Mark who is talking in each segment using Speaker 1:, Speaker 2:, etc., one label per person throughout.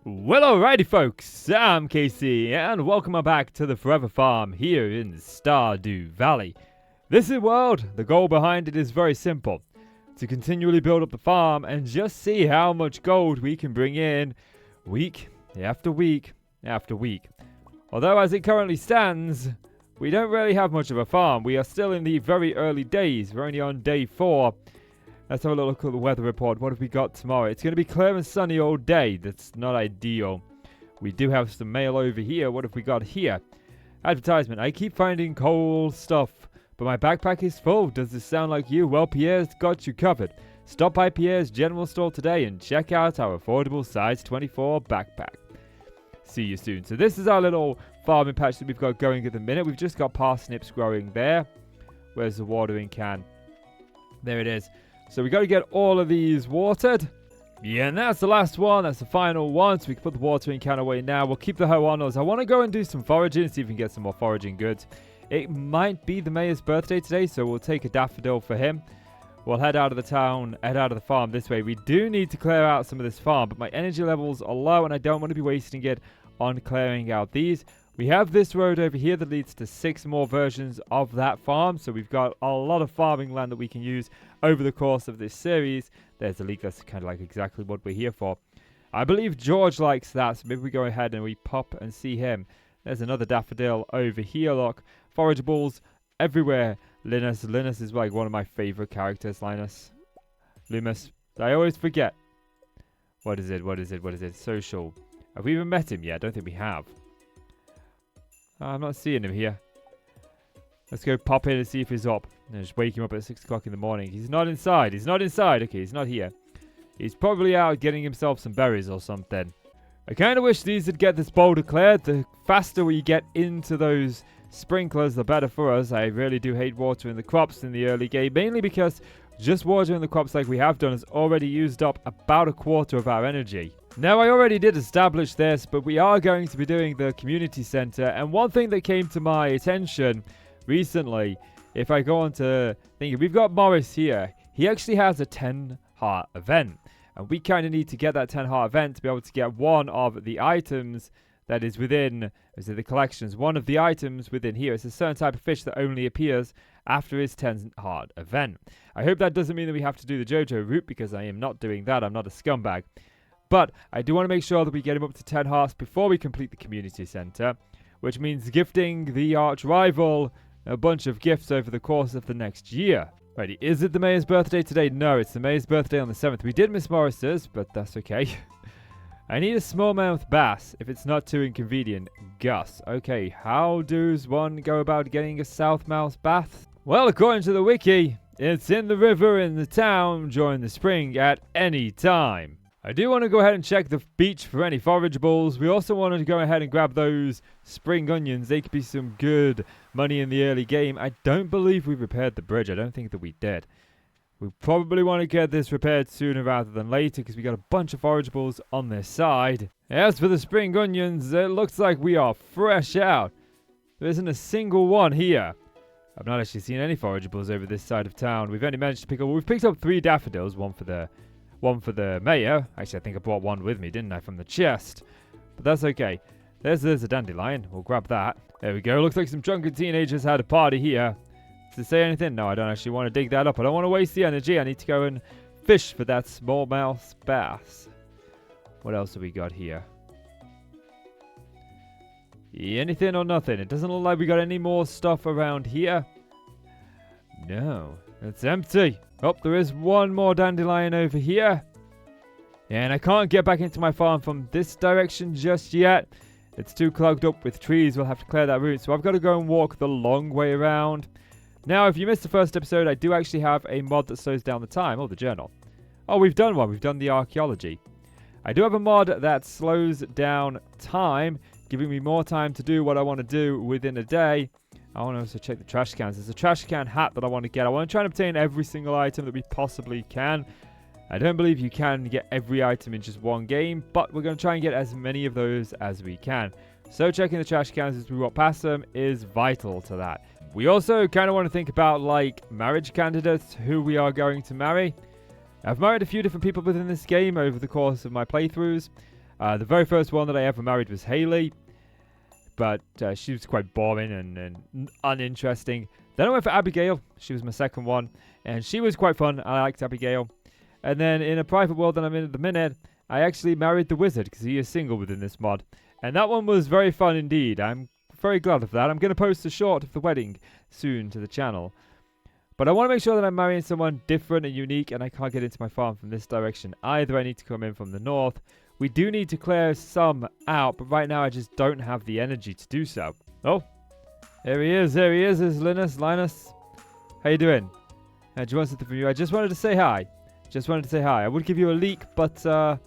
Speaker 1: Well, alrighty folks, I'm Casey, and welcome back to the Forever Farm here in Stardew Valley. This is world, the goal behind it is very simple. To continually build up the farm and just see how much gold we can bring in week after week after week. Although as it currently stands, we don't really have much of a farm. We are still in the very early days, we're only on day 4. Let's have a look at the weather report. What have we got tomorrow? It's going to be clear and sunny all day. That's not ideal. We do have some mail over here. What have we got here? Advertisement. I keep finding coal stuff, but my backpack is full. Does this sound like you? Well, Pierre's got you covered. Stop by Pierre's general store today and check out our affordable size 24 backpack. See you soon. So this is our little farming patch that we've got going at the minute. We've just got parsnips growing there. Where's the watering can? There it is. So we got to get all of these watered. Yeah, and that's the last one. That's the final one. So we can put the watering can away now. We'll keep the hoe on us. I want to go and do some foraging, see if we can get some more foraging goods. It might be the mayor's birthday today, so we'll take a daffodil for him. We'll head out of the town, head out of the farm this way. We do need to clear out some of this farm, but my energy levels are low, and I don't want to be wasting it on clearing out these. We have this road over here that leads to 6 more versions of that farm. So we've got a lot of farming land that we can use over the course of this series. There's a leak. That's kind of like exactly what we're here for. I believe George likes that. So maybe we go ahead and we pop and see him. There's another daffodil over here. Look, forageables everywhere. Linus is like one of my favorite characters. Loomis. I always forget. What is it? Social. Have we even met him yet? I don't think we have. I'm not seeing him here. Let's go pop in and see if he's up. And just wake him up at 6 o'clock in the morning. He's not inside. Okay, he's not here. He's probably out getting himself some berries or something. I kind of wish these would get this boulder cleared. The faster we get into those sprinklers, the better for us. I really do hate watering the crops in the early game. Mainly because just watering the crops like we have done has already used up about a quarter of our energy. Now, I already did establish this, but we are going to be doing the community center. And one thing that came to my attention recently, if I go on to think, we've got Morris here. He actually has a 10 heart event. And we kind of need to get that 10 heart event to be able to get one of the items that is within the collections. One of the items within here is a certain type of fish that only appears after his 10 heart event. I hope that doesn't mean that we have to do the JoJo route, because I am not doing that. I'm not a scumbag. But I do want to make sure that we get him up to 10 hearts before we complete the community center, which means gifting the arch rival a bunch of gifts over the course of the next year. Righty, is it the mayor's birthday today? No, it's the mayor's birthday on the 7th. We did miss Morris's, but that's okay. I need a smallmouth bass, if it's not too inconvenient. Gus. Okay, how does one go about getting a southmouth bass? Well, according to the wiki, it's in the river in the town during the spring at any time. I do want to go ahead and check the beach for any forageables. We also wanted to go ahead and grab those spring onions. They could be some good money in the early game. I don't believe we repaired the bridge. I don't think that we did. We probably want to get this repaired sooner rather than later, because we got a bunch of forageables on this side. As for the spring onions, it looks like we are fresh out. There isn't a single one here. I've not actually seen any forageables over this side of town. We've only managed to pick up... We've picked up 3 daffodils, one for the mayor. Actually, I think I brought one with me, didn't I, from the chest? But that's okay. There's a dandelion. We'll grab that. There we go. Looks like some drunken teenagers had a party here. Does it say anything? No, I don't actually want to dig that up. I don't want to waste the energy. I need to go and fish for that smallmouth bass. What else have we got here? Anything or nothing? It doesn't look like we got any more stuff around here. No, it's empty. Oh, there is one more dandelion over here. Yeah, and I can't get back into my farm from this direction just yet. It's too clogged up with trees. We'll have to clear that route. So I've got to go and walk the long way around. Now, if you missed the first episode, I do actually have a mod that slows down the time. Oh, the journal. Oh, we've done one. We've done the archaeology. I do have a mod that slows down time, giving me more time to do what I want to do within a day. I want to also check the trash cans. There's a trash can hat that I want to get. I want to try and obtain every single item that we possibly can. I don't believe you can get every item in just one game, but we're going to try and get as many of those as we can. So checking the trash cans as we walk past them is vital to that. We also kind of want to think about, like, marriage candidates, who we are going to marry. I've married a few different people within this game over the course of my playthroughs. The very first one that I ever married was Haley, but she was quite boring and uninteresting. Then I went for Abigail. She was my second one, and she was quite fun. I liked Abigail. And then in a private world that I'm in at the minute, I actually married the wizard because he is single within this mod. And that one was very fun indeed. I'm very glad of that. I'm going to post a short of the wedding soon to the channel. But I want to make sure that I'm marrying someone different and unique, and I can't get into my farm from this direction either. I need to come in from the north. We do need to clear some out, but right now I just don't have the energy to do so. Oh, there he is. There he is. There's Linus. How you doing? Do you want something from you? I just wanted to say hi. I would give you a leek, but I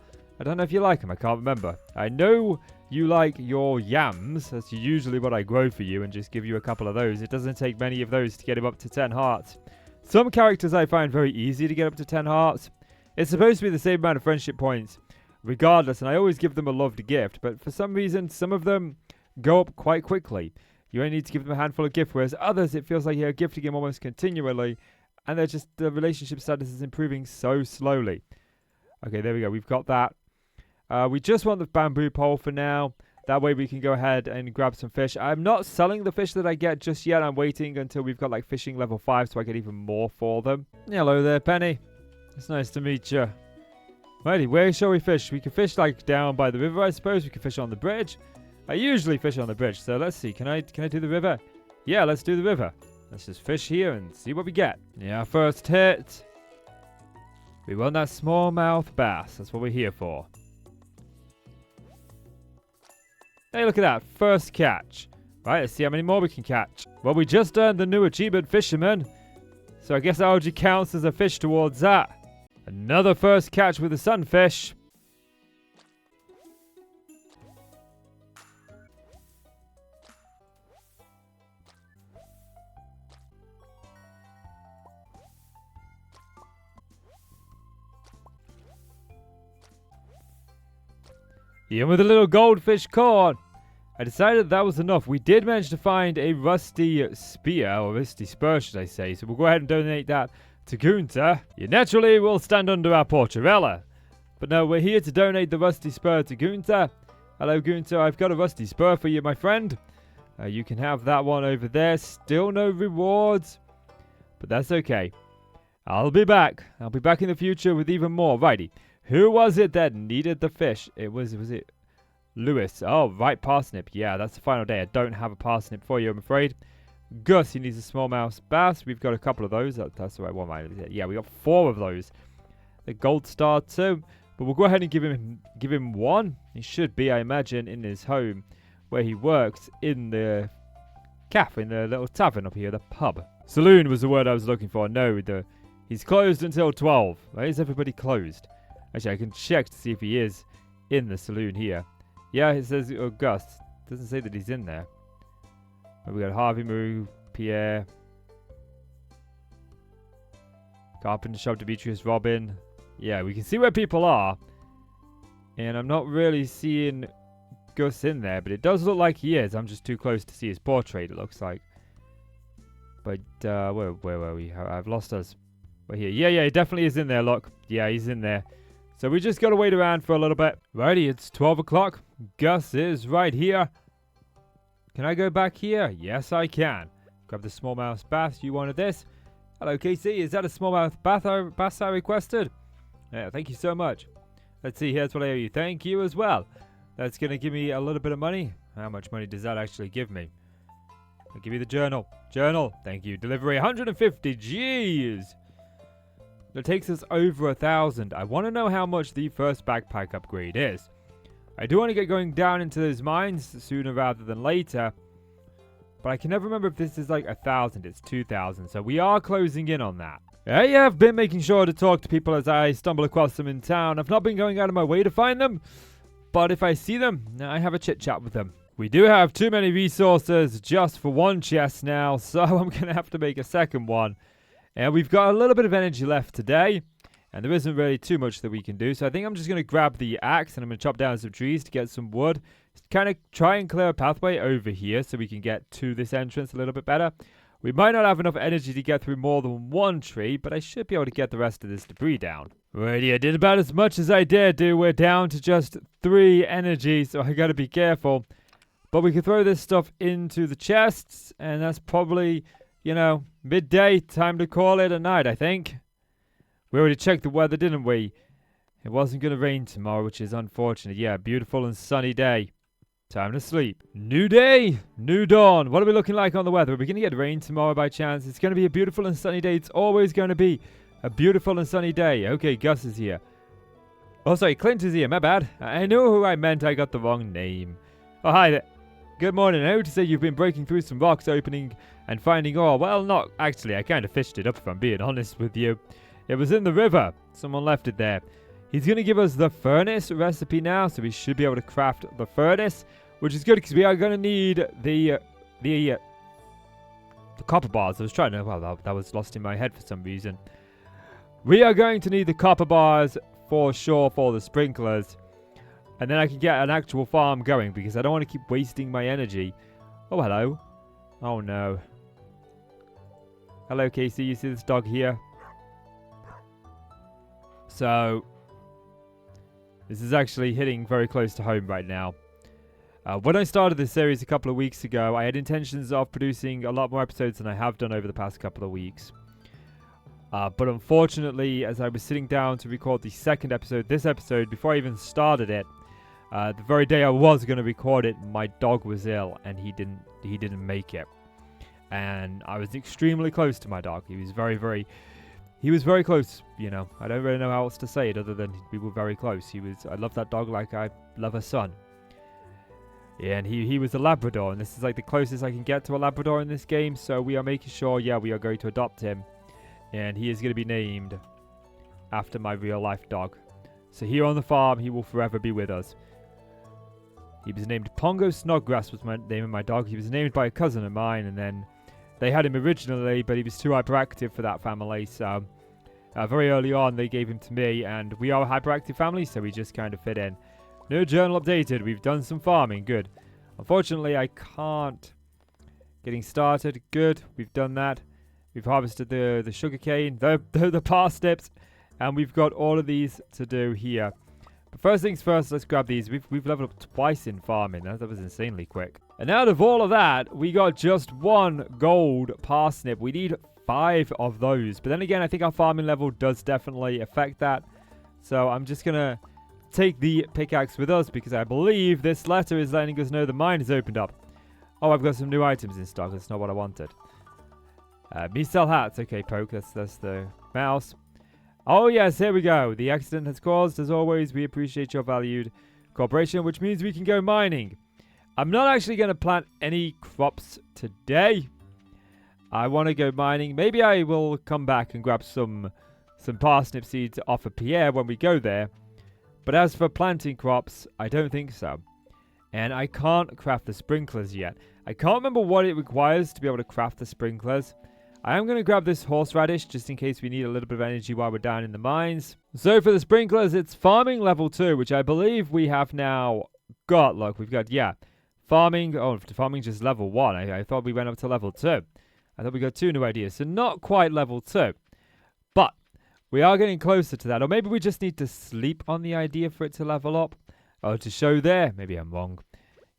Speaker 1: don't know if you like them. I can't remember. I know you like your yams. That's usually what I grow for you and just give you a couple of those. It doesn't take many of those to get him up to 10 hearts. Some characters I find very easy to get up to 10 hearts. It's supposed to be the same amount of friendship points regardless, and I always give them a loved gift, but for some reason, some of them go up quite quickly. You only need to give them a handful of gift, whereas others, it feels like you're gifting them almost continually, and the relationship status is improving so slowly. Okay, there we go. We've got that. We just want the bamboo pole for now. That way we can go ahead and grab some fish. I'm not selling the fish that I get just yet. I'm waiting until we've got like fishing level 5 so I get even more for them. Hello there, Penny. It's nice to meet you. Righty, where shall we fish? We can fish like down by the river, I suppose. We can fish on the bridge. I usually fish on the bridge, so let's see. Can I do the river? Yeah, let's do the river. Let's just fish here and see what we get. Yeah, first hit. We want that smallmouth bass. That's what we're here for. Hey, look at that. First catch. Right, let's see how many more we can catch. Well, we just earned the new achievement, Fisherman. So I guess algae counts as a fish towards that. Another first catch with a sunfish. Even with a little goldfish caught, I decided that was enough. We did manage to find a rusty spear, or rusty spur should I say, so we'll go ahead and donate that to Gunter. You naturally will stand under our porcherella. But no, we're here to donate the rusty spur to Gunter. Hello Gunter, I've got a rusty spur for you, my friend. You can have that one over there. Still no rewards, but that's okay. I'll be back. I'll be back in the future with even more. Righty. Who was it that needed the fish? Was it Lewis? Oh, right, parsnip. Yeah, that's the final day. I don't have a parsnip for you, I'm afraid. Gus, he needs a smallmouth bass. We've got a couple of those. That's the right one, right? Yeah, we got 4 of those. The gold star too. But we'll go ahead and give him one. He should be, I imagine, in his home where he works in the cafe, in the little tavern up here, the pub. Saloon was the word I was looking for. No, he's closed until 12. Why is everybody closed? Actually, I can check to see if he is in the saloon here. Yeah, it says August. Doesn't say that he's in there. We got Harvey, Moo, Pierre, Carpenter Shop, Demetrius, Robin. Yeah, we can see where people are. And I'm not really seeing Gus in there, but it does look like he is. I'm just too close to see his portrait, it looks like. But, where were we? I've lost us. We're here. Yeah, he definitely is in there, look. Yeah, he's in there. So we just got to wait around for a little bit. Righty, it's 12 o'clock. Gus is right here. Can I go back here? Yes, I can. Grab the smallmouth bass. You wanted this? Hello, Casey. Is that a smallmouth bass I requested? Yeah, thank you so much. Let's see. Here's what I owe you. Thank you as well. That's going to give me a little bit of money. How much money does that actually give me? I'll give you the journal. Journal. Thank you. Delivery 150. Jeez. That takes us over 1,000. I want to know how much the first backpack upgrade is. I do want to get going down into those mines sooner rather than later. But I can never remember if this is like 1,000. It's 2,000. So we are closing in on that. I have been making sure to talk to people as I stumble across them in town. I've not been going out of my way to find them. But if I see them, I have a chit chat with them. We do have too many resources just for one chest now. So I'm going to have to make a second one. And we've got a little bit of energy left today. And there isn't really too much that we can do. So I think I'm just going to grab the axe and I'm going to chop down some trees to get some wood. Kind of try and clear a pathway over here so we can get to this entrance a little bit better. We might not have enough energy to get through more than one tree, but I should be able to get the rest of this debris down. Alrighty, I did about as much as I dare do. We're down to just 3 energy, so I gotta be careful. But we can throw this stuff into the chests, and that's probably, you know, midday. Time to call it a night, I think. We already checked the weather, didn't we? It wasn't gonna rain tomorrow, which is unfortunate. Yeah, beautiful and sunny day. Time to sleep. New day, new dawn. What are we looking like on the weather? Are we going to get rain tomorrow by chance? It's going to be a beautiful and sunny day. It's always going to be a beautiful and sunny day. Okay, Gus is here. Oh, sorry, Clint is here. My bad. I knew who I meant. I got the wrong name. Oh, hi there. Good morning. I heard to say you've been breaking through some rocks, opening and finding ore. Well, not actually. I kind of fished it up, if I'm being honest with you. It was in the river. Someone left it there. He's going to give us the furnace recipe now, so we should be able to craft the furnace, which is good because we are going to need the copper bars. I was trying to, well, that was lost in my head for some reason. We are going to need the copper bars for sure for the sprinklers, and then I can get an actual farm going because I don't want to keep wasting my energy. Oh, hello. Oh, no. Hello, Casey. You see this dog here? So this is actually hitting very close to home right now. When I started this series a couple of weeks ago, I had intentions of producing a lot more episodes than I have done over the past couple of weeks. But unfortunately, as I was sitting down to record the second episode, this episode, before I even started it, the very day I was going to record it, my dog was ill and he didn't make it. And I was extremely close to my dog. He was very close, you know. I don't really know how else to say it other than we were very close. I love that dog like I love a son. Yeah, and he was a Labrador, and this is like the closest I can get to a Labrador in this game, so we are making sure, yeah, we are going to adopt him. And he is going to be named after my real-life dog. So here on the farm, he will forever be with us. He was named Pongo Snodgrass was my name of my dog. He was named by a cousin of mine, and then they had him originally, but he was too hyperactive for that family, so very early on they gave him to me, and we are a hyperactive family, so we just kind of fit in. No journal updated. We've done some farming. Good. Unfortunately, I can't. Getting started. Good. We've done that. We've harvested the sugarcane, the parsnips, and we've got all of these to do here. But first things first, let's grab these. We've leveled up twice in farming. That was insanely quick. And out of all of that, we got just 1 gold parsnip. We need 5 of those. But then again, I think our farming level does definitely affect that. So I'm just going to take the pickaxe with us because I believe this letter is letting us know the mine is opened up. Oh, I've got some new items in stock. That's not what I wanted. Me sell hats. Okay, Poke. That's the mouse. Oh, yes. Here we go. The accident has caused. As always, we appreciate your valued cooperation, which means we can go mining. I'm not actually going to plant any crops today. I want to go mining. Maybe I will come back and grab some parsnip seeds off of Pierre when we go there. But as for planting crops, I don't think so. And I can't craft the sprinklers yet. I can't remember what it requires to be able to craft the sprinklers. I am going to grab this horseradish just in case we need a little bit of energy while we're down in the mines. So for the sprinklers, it's farming level 2, which I believe we have now got. Look, we've got, yeah, farming. Oh, farming just level 1. I thought we went up to level 2. I thought we got 2 new ideas. So not quite level 2. But we are getting closer to that. Or maybe we just need to sleep on the idea for it to level up. Or to show there. Maybe I'm wrong.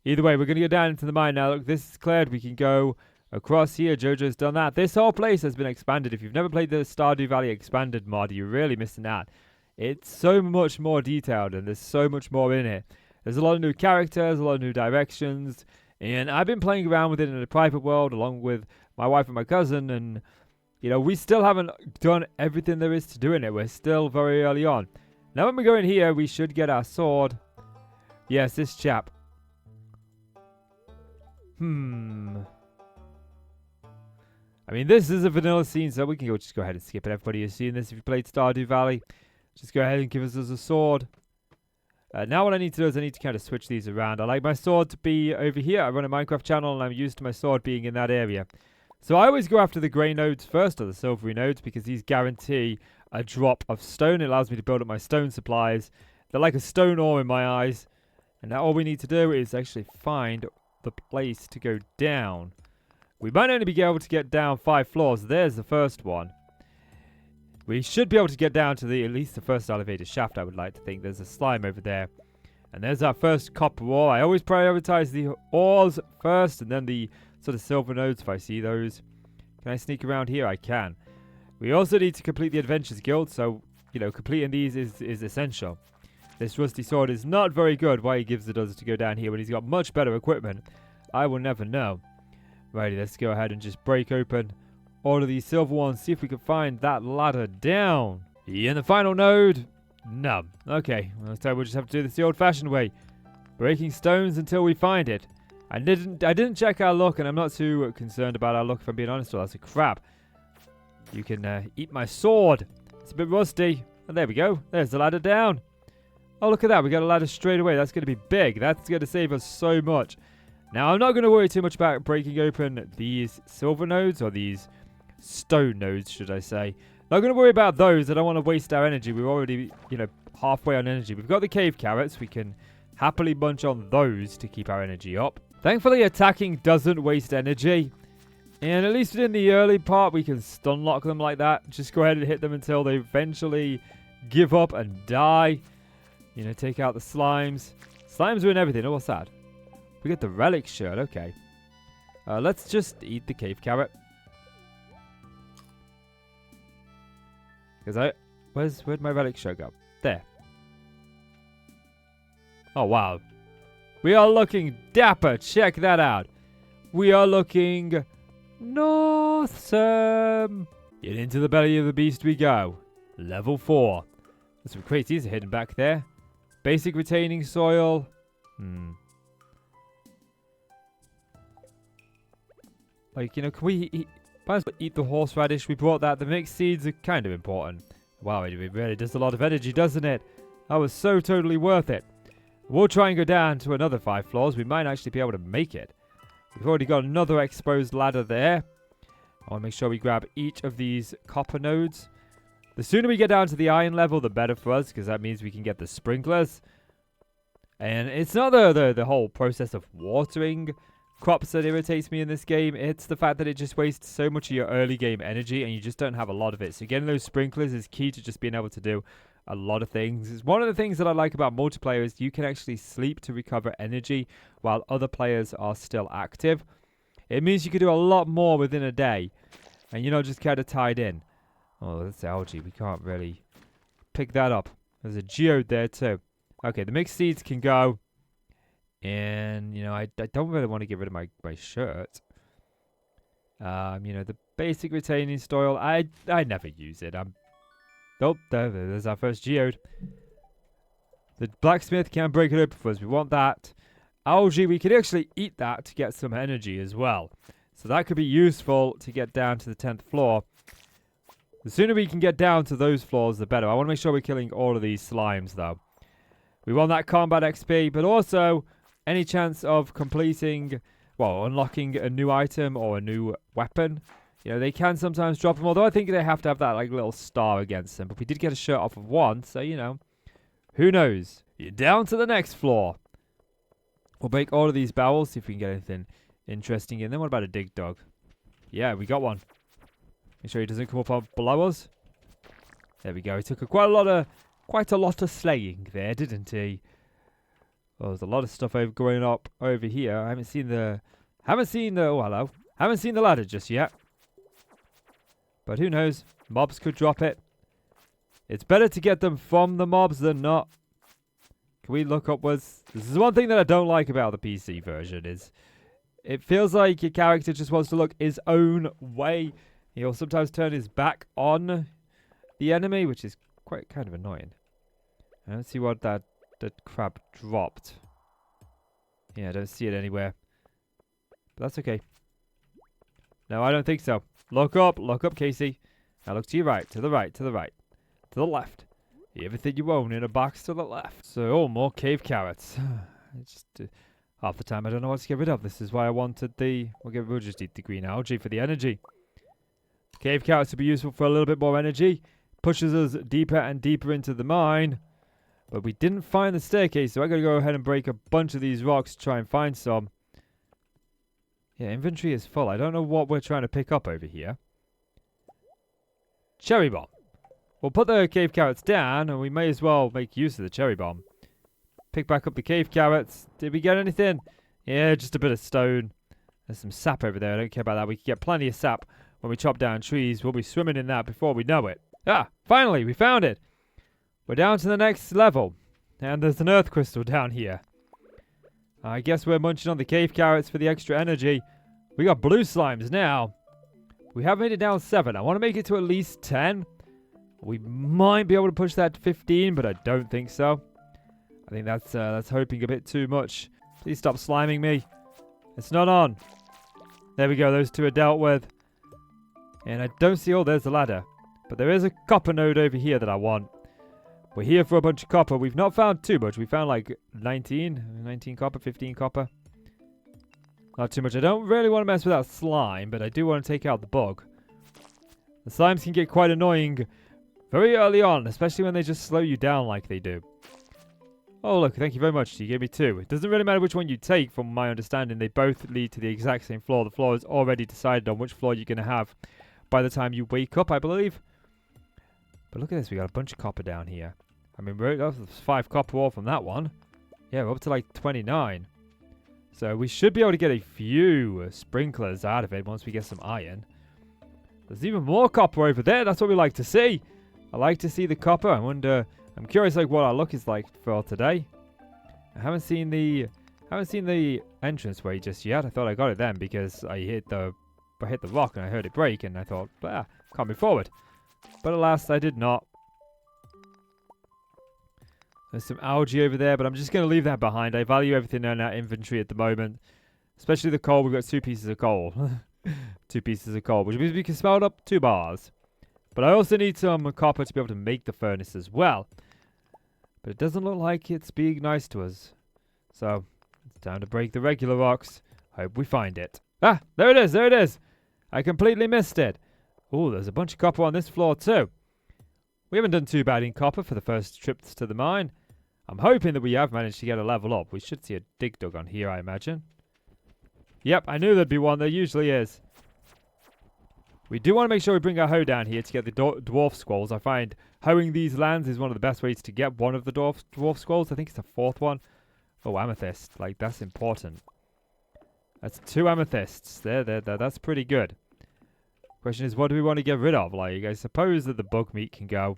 Speaker 1: Either way, we're going to go down into the mine now. Look, this is cleared. We can go across here. Jojo's done that. This whole place has been expanded. If you've never played the Stardew Valley Expanded mod, you're really missing out. It's so much more detailed and there's so much more in it. There's a lot of new characters, a lot of new directions. And I've been playing around with it in a private world along with my wife and my cousin. And, you know, we still haven't done everything there is to do in it. We're still very early on. Now when we go in here, we should get our sword. Yes, this chap. I mean, this is a vanilla scene, so we can just go ahead and skip it. Everybody has seen this if you played Stardew Valley. Just go ahead and give us a sword. Now what I need to do is I need to kind of switch these around. I like my sword to be over here. I run a Minecraft channel and I'm used to my sword being in that area. So I always go after the grey nodes first, or the silvery nodes, because these guarantee a drop of stone. It allows me to build up my stone supplies. They're like a stone ore in my eyes. And now all we need to do is actually find the place to go down. We might only be able to get down 5 floors. There's the first one. We should be able to get down to at least the first elevator shaft, I would like to think. There's a slime over there. And there's our first copper ore. I always prioritize the ores first and then the sort of silver nodes if I see those. Can I sneak around here? I can. We also need to complete the Adventures Guild, so, you know, completing these is essential. This rusty sword is not very good. Why he gives it us to go down here when he's got much better equipment, I will never know. Righty, let's go ahead and just break open all of these silver ones. See if we can find that ladder down. In the final node, no. Okay, well, so we'll just have to do this the old-fashioned way. Breaking stones until we find it. I didn't check our luck, and I'm not too concerned about our luck if I'm being honest. Well, that's a crap. You can eat my sword. It's a bit rusty. And there we go. There's the ladder down. Oh, look at that. We got a ladder straight away. That's going to be big. That's going to save us so much. Now, I'm not going to worry too much about breaking open these silver nodes, or these stone nodes, should I say. Not going to worry about those. I don't want to waste our energy. We're already, you know, halfway on energy. We've got the cave carrots. We can happily munch on those to keep our energy up. Thankfully, attacking doesn't waste energy. And at least within the early part, we can stun lock them like that. Just go ahead and hit them until they eventually give up and die. You know, take out the slimes. Slimes are in everything. Oh, what's that? We get the relic shirt. Okay. Let's just eat the cave carrot. Because where'd my relic shirt go? There. Oh, wow. We are looking dapper. Check that out. We are looking awesome. Get into the belly of the beast we go. Level 4. There's some crates. These are hidden back there. Basic retaining soil. Like, you know, can we eat the horseradish? We brought that. The mixed seeds are kind of important. Wow, it really does a lot of energy, doesn't it? That was so totally worth it. We'll try and go down to another 5 floors. We might actually be able to make it. We've already got another exposed ladder there. I want to make sure we grab each of these copper nodes. The sooner we get down to the iron level, the better for us, because that means we can get the sprinklers. And it's not the whole process of watering crops that irritates me in this game. It's the fact that it just wastes so much of your early game energy and you just don't have a lot of it. So getting those sprinklers is key to just being able to do a lot of things. It's one of the things that I like about multiplayer is you can actually sleep to recover energy while other players are still active. It means you can do a lot more within a day and you're not just kind of tied in. Oh, that's algae. We can't really pick that up. There's a geode there too. Okay, the mixed seeds can go. And, you know, I don't really want to get rid of my shirt. You know, the basic retaining soil, I never use it. Nope, there's our first geode. The blacksmith can break it open for us. We want that. Algae, we could actually eat that to get some energy as well. So that could be useful to get down to the 10th floor. The sooner we can get down to those floors, the better. I want to make sure we're killing all of these slimes, though. We want that combat XP, but also any chance of completing, well, unlocking a new item or a new weapon. You know, they can sometimes drop them, although I think they have to have that, like, little star against them. But we did get a shirt off of one, so, you know, who knows? You're down to the next floor. We'll break all of these barrels, see if we can get anything interesting in them. What about a dig dog? Yeah, we got one. Make sure he doesn't come up below us. There we go. He took quite a lot of slaying there, didn't he? Oh, there's a lot of stuff going up over here. I haven't seen the oh, hello. Haven't seen the ladder just yet. But who knows? Mobs could drop it. It's better to get them from the mobs than not. Can we look upwards? This is one thing that I don't like about the PC version is it feels like your character just wants to look his own way. He'll sometimes turn his back on the enemy, which is quite kind of annoying. I don't see what that crab dropped. Yeah, I don't see it anywhere. But that's okay. No, I don't think so. Look up, Casey. Now look to your right, to the right, to the right, to the left. Everything you own in a box to the left. So, oh, more cave carrots. It's just half the time I don't know what to get rid of. This is why I wanted the... We'll just eat the green algae for the energy. Cave carrots will be useful for a little bit more energy. Pushes us deeper and deeper into the mine. But we didn't find the staircase, so I gotta go ahead and break a bunch of these rocks to try and find some. Yeah, inventory is full. I don't know what we're trying to pick up over here. Cherry bomb. We'll put the cave carrots down, and we may as well make use of the cherry bomb. Pick back up the cave carrots. Did we get anything? Yeah, just a bit of stone. There's some sap over there. I don't care about that. We can get plenty of sap when we chop down trees. We'll be swimming in that before we know it. Ah, finally, we found it. We're down to the next level. And there's an earth crystal down here. I guess we're munching on the cave carrots for the extra energy. We got blue slimes now. We have made it down 7. I want to make it to at least 10. We might be able to push that to 15, but I don't think so. I think that's hoping a bit too much. Please stop sliming me. It's not on. There we go. Those two are dealt with. And I don't see... Oh, there's the ladder. But there is a copper node over here that I want. We're here for a bunch of copper. We've not found too much. We found like 19 copper, 15 copper. Not too much. I don't really want to mess with that slime, but I do want to take out the bug. The slimes can get quite annoying very early on, especially when they just slow you down like they do. Oh, look, thank you very much. You gave me 2. It doesn't really matter which one you take, from my understanding. They both lead to the exact same floor. The floor is already decided on which floor you're going to have by the time you wake up, I believe. But look at this. We got a bunch of copper down here. I mean, there's 5 copper ore from that one. Yeah, we're up to like 29. So we should be able to get a few sprinklers out of it once we get some iron. There's even more copper over there. That's what we like to see. I like to see the copper. I wonder... I'm curious like what our luck is like for today. I haven't seen the entranceway just yet. I thought I got it then because I hit the rock and I heard it break and I thought, can't move forward. But alas, I did not. There's some algae over there, but I'm just going to leave that behind. I value everything in our inventory at the moment. Especially the coal. We've got 2 pieces of coal. 2 pieces of coal, which means we can smelt up 2 bars. But I also need some copper to be able to make the furnace as well. But it doesn't look like it's being nice to us. So, it's time to break the regular rocks. Hope we find it. Ah, there it is, there it is. I completely missed it. Oh, there's a bunch of copper on this floor too. We haven't done too bad in copper for the first trips to the mine. I'm hoping that we have managed to get a level up. We should see a dig dug on here, I imagine. Yep, I knew there'd be one. There usually is. We do want to make sure we bring our hoe down here to get the dwarf squirrels. I find hoeing these lands is one of the best ways to get one of the dwarf squirrels. I think it's the 4th one. Oh, amethyst. Like, that's important. That's 2 amethysts. There. That's pretty good. Question is, what do we want to get rid of? Like, I suppose that the bug meat can go.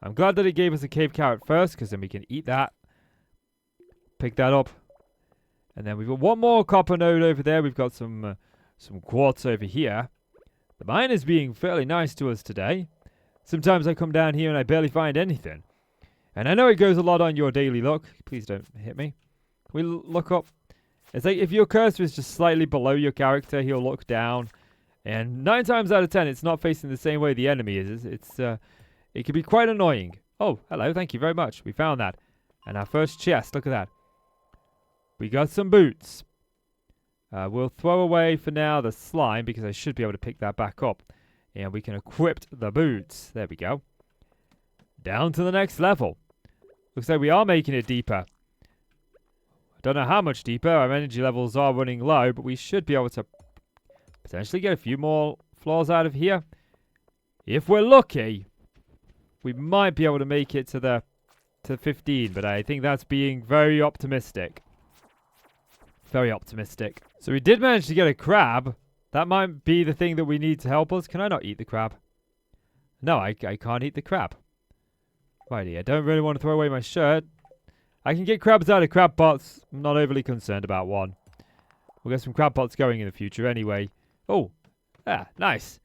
Speaker 1: I'm glad that it gave us a cave carrot first, because then we can eat that. Pick that up. And then we've got one more copper node over there. We've got some quartz over here. The mine is being fairly nice to us today. Sometimes I come down here and I barely find anything. And I know it goes a lot on your daily look. Please don't hit me. We look up. It's like if your cursor is just slightly below your character, he'll look down. And 9 times out of 10, it's not facing the same way the enemy is. It can be quite annoying. Oh, hello. Thank you very much. We found that. And our first chest. Look at that. We got some boots. We'll throw away for now the slime because I should be able to pick that back up. And we can equip the boots. There we go. Down to the next level. Looks like we are making it deeper. I don't know how much deeper. Our energy levels are running low, but we should be able to potentially get a few more floors out of here. If we're lucky, we might be able to make it to 15, but I think that's being very optimistic. Very optimistic. So we did manage to get a crab. That might be the thing that we need to help us. Can I not eat the crab? No, I can't eat the crab. Righty, I don't really want to throw away my shirt. I can get crabs out of crab pots. I'm not overly concerned about one. We'll get some crab pots going in the future anyway. Oh, nice.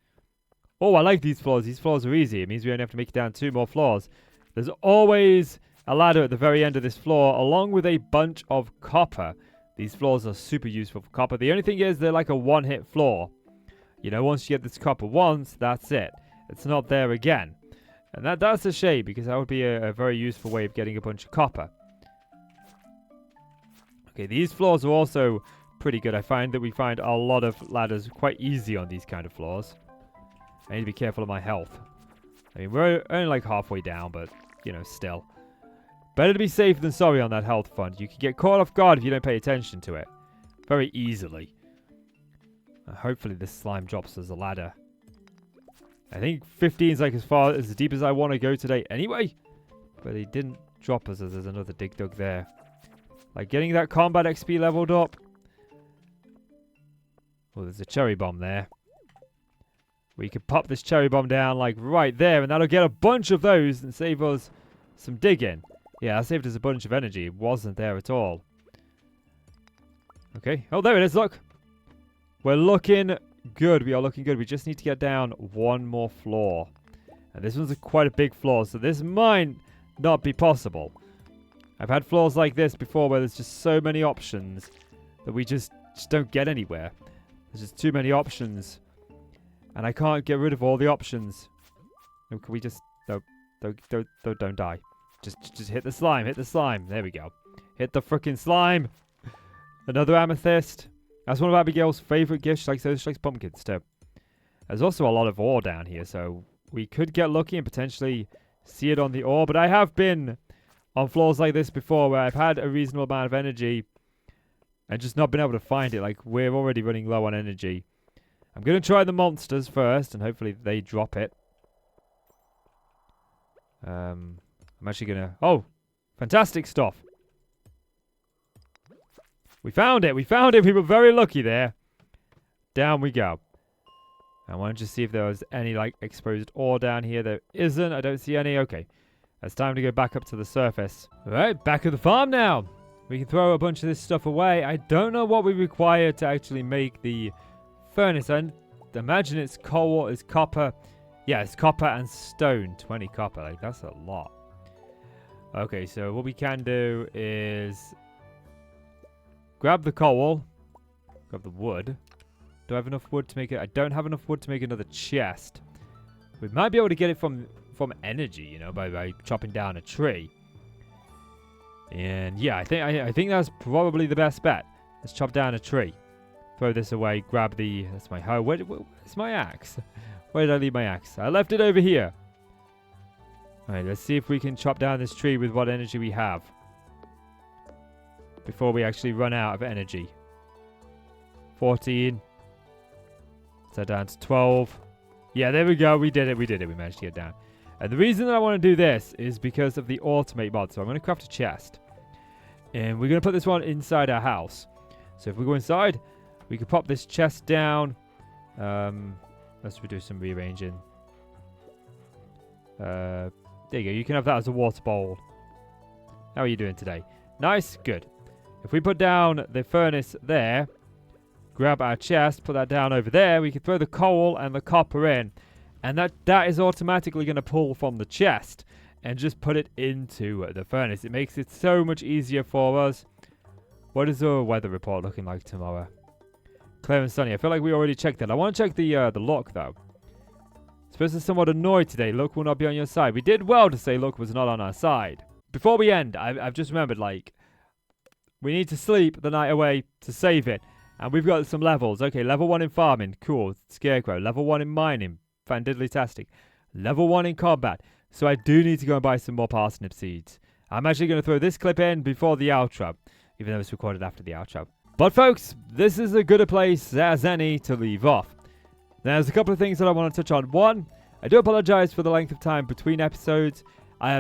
Speaker 1: Oh, I like these floors. These floors are easy. It means we only have to make it down 2 more floors. There's always a ladder at the very end of this floor, along with a bunch of copper. These floors are super useful for copper. The only thing is they're like a one-hit floor. You know, once you get this copper once, that's it. It's not there again. And that's a shame, because that would be a very useful way of getting a bunch of copper. Okay, these floors are also pretty good. I find that we find a lot of ladders quite easy on these kind of floors. I need to be careful of my health. I mean, we're only like halfway down, but, you know, still. Better to be safe than sorry on that health front. You can get caught off guard if you don't pay attention to it. Very easily. Hopefully this slime drops as a ladder. I think 15 is like as deep as I want to go today anyway. But he didn't drop us as there's another dig dug there. Like getting that combat XP leveled up. Oh, there's a cherry bomb there. We could pop this cherry bomb down like right there, and that'll get a bunch of those and save us some digging. Yeah, that saved us a bunch of energy. It wasn't there at all. Okay. Oh, there it is. Look. We're looking good. We are looking good. We just need to get down one more floor. And this one's quite a big floor, so this might not be possible. I've had floors like this before where there's just so many options that we just don't get anywhere. There's just too many options. And I can't get rid of all the options. No, can we just... No, don't die. Just hit the slime. Hit the slime. There we go. Hit the frickin' slime. Another amethyst. That's one of Abigail's favourite gifts. She likes pumpkins too. There's also a lot of ore down here, so we could get lucky and potentially see it on the ore. But I have been on floors like this before where I've had a reasonable amount of energy and just not been able to find it. Like, we're already running low on energy. I'm going to try the monsters first, and hopefully they drop it. I'm actually going to... Oh! Fantastic stuff! We found it! We found it! We were very lucky there. Down we go. I want to just see if there was any, like, exposed ore down here. There isn't. I don't see any. Okay. It's time to go back up to the surface. Alright, back at the farm now. We can throw a bunch of this stuff away. I don't know what we require to actually make the furnace. I imagine it's coal, it's copper. Yeah, it's copper and stone. 20 copper. Like, that's a lot. Okay, so what we can do is grab the coal. Grab the wood. Do I have enough wood to make it? I don't have enough wood to make another chest. We might be able to get it from energy, you know, by chopping down a tree. And yeah, I think that's probably the best bet. Let's chop down a tree. Throw this away. Grab the... That's my hoe. Where's my axe? Where did I leave my axe? I left it over here. Alright, let's see if we can chop down this tree with what energy we have. Before we actually run out of energy. 14. So down to 12. Yeah, there we go. We did it. We managed to get down. And the reason that I want to do this is because of the automate mod. So I'm going to craft a chest. And we're going to put this one inside our house. So if we go inside, we can pop this chest down. Let's do some rearranging. There you go. You can have that as a water bowl. How are you doing today? Nice. Good. If we put down the furnace there, grab our chest, put that down over there, we can throw the coal and the copper in. And that is automatically going to pull from the chest and just put it into the furnace. It makes it so much easier for us. What is the weather report looking like tomorrow? Clear and sunny. I feel like we already checked that. I want to check the luck, though. Supposed to be somewhat annoyed today. Luck will not be on your side. We did well to say luck was not on our side. Before we end, I've just remembered, like, we need to sleep the night away to save it. And we've got some levels. Okay, level 1 in farming. Cool. Scarecrow. Level 1 in mining. Fandiddly-tastic. Level 1 in combat. So I do need to go and buy some more parsnip seeds. I'm actually going to throw this clip in before the outro. Even though it's recorded after the outro. But folks, this is a good a place as any to leave off. There's a couple of things that I want to touch on. One, I do apologize for the length of time between episodes.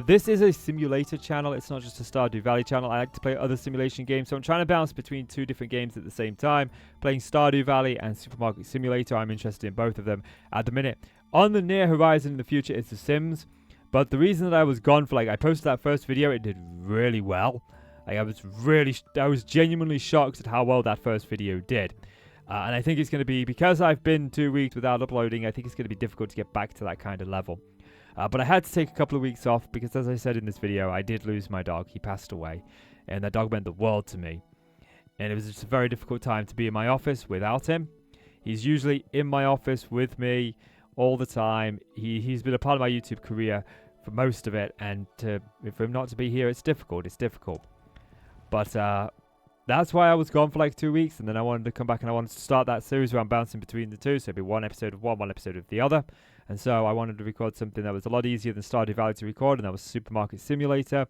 Speaker 1: This is a simulator channel. It's not just a Stardew Valley channel. I like to play other simulation games. So I'm trying to bounce between two different games at the same time. Playing Stardew Valley and Supermarket Simulator. I'm interested in both of them at the minute. On the near horizon in the future is The Sims. But the reason that I was gone for, like, I posted that first video. It did really well. Like, I was genuinely shocked at how well that first video did. And I think it's going to be, because I've been 2 weeks without uploading, I think it's going to be difficult to get back to that kind of level. But I had to take a couple of weeks off because, as I said in this video, I did lose my dog. He passed away. And that dog meant the world to me. And it was just a very difficult time to be in my office without him. He's usually in my office with me all the time. He's been a part of my YouTube career for most of it. And for him not to be here, it's difficult. It's difficult. But that's why I was gone for like 2 weeks. And then I wanted to come back and I wanted to start that series where I'm bouncing between the two. So it'd be one episode of one episode of the other. And so I wanted to record something that was a lot easier than Stardew Valley to record. And that was Supermarket Simulator.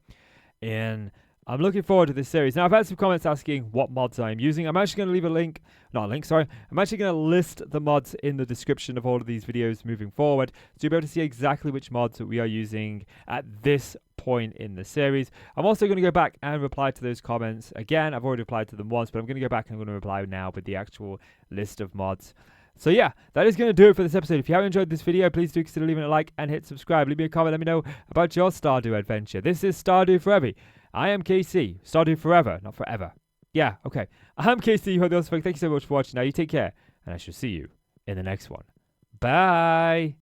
Speaker 1: And I'm looking forward to this series. Now, I've had some comments asking what mods I'm using. I'm actually going to leave a link. Not a link, sorry. I'm actually going to list the mods in the description of all of these videos moving forward. So you'll be able to see exactly which mods that we are using at this point in the series. I'm also going to go back and reply to those comments. Again, I've already replied to them once, but I'm going to go back and I'm going to reply now with the actual list of mods. So yeah, that is going to do it for this episode. If you haven't enjoyed this video, please do consider leaving a like and hit subscribe. Leave me a comment. Let me know about your Stardew adventure. This is Stardew Forever. I am KC. Stardew Forever, not forever. Yeah, okay. I'm KC. Thank you so much for watching. Now you take care, and I shall see you in the next one. Bye.